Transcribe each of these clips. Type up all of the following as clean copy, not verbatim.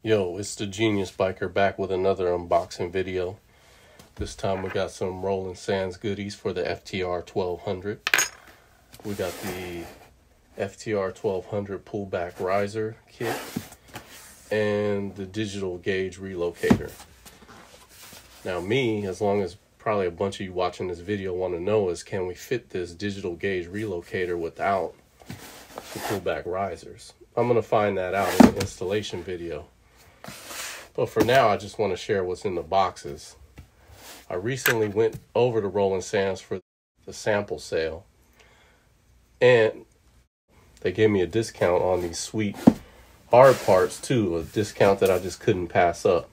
Yo, it's the Genius Biker back with another unboxing video. This time we got some Roland Sands goodies for the FTR 1200. We got the FTR 1200 Pullback riser kit and the digital gauge relocator. Now me, as long as probably a bunch of you watching this video want to know, is can we fit this digital gauge relocator without the pullback risers? I'm going to find that out in the installation video. But for now, I just want to share what's in the boxes. I recently went over to Roland Sands for the sample sale, and they gave me a discount on these sweet hard parts too, a discount that I just couldn't pass up.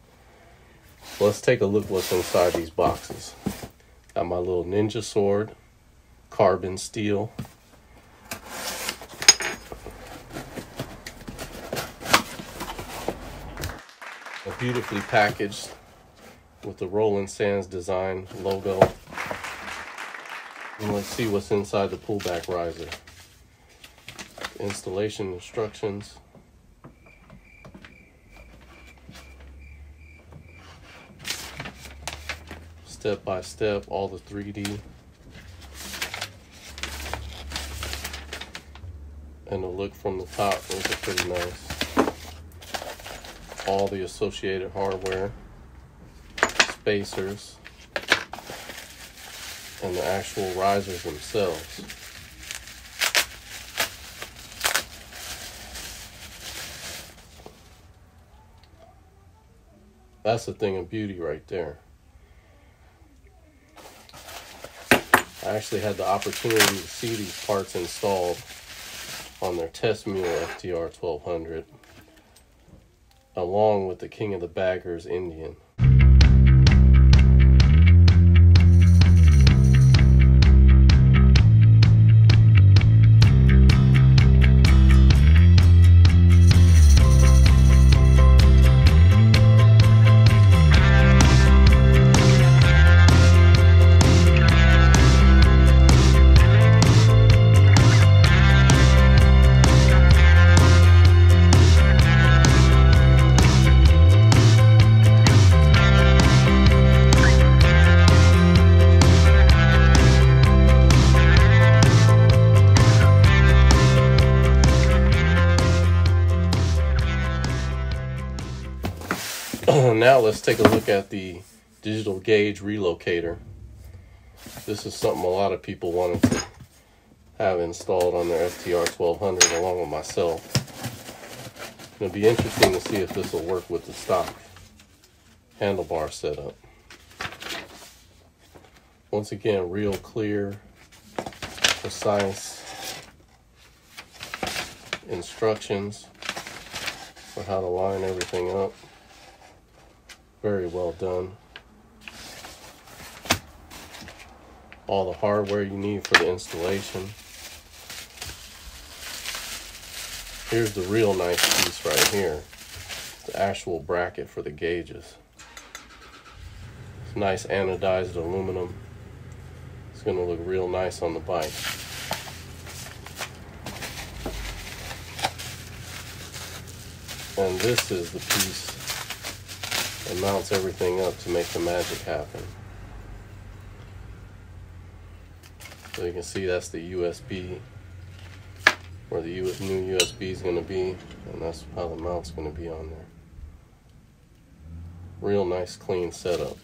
So let's take a look what's inside these boxes. Got my little ninja sword, carbon steel. Beautifully packaged with the Roland Sands Design logo. And let's see what's inside the pullback riser. Installation instructions. Step by step, all the 3D. And the look from the top is pretty nice. All the associated hardware, spacers, and the actual risers themselves. That's a thing of beauty right there. I actually had the opportunity to see these parts installed on their test mule FTR 1200. Along with the King of the Baggers Indian. Now let's take a look at the digital gauge relocator. This is something a lot of people wanted to have installed on their FTR 1200 along with myself. It'll be interesting to see if this will work with the stock handlebar setup. Once again, real clear, precise instructions for how to line everything up. Very well done. All the hardware you need for the installation. Here's the real nice piece right here. The actual bracket for the gauges. It's nice anodized aluminum. It's going to look real nice on the bike. And this is the piece that mounts everything up to make the magic happen. So you can see that's the USB, where the new USB is going to be, and that's how the mount's going to be on there. Real nice clean setup.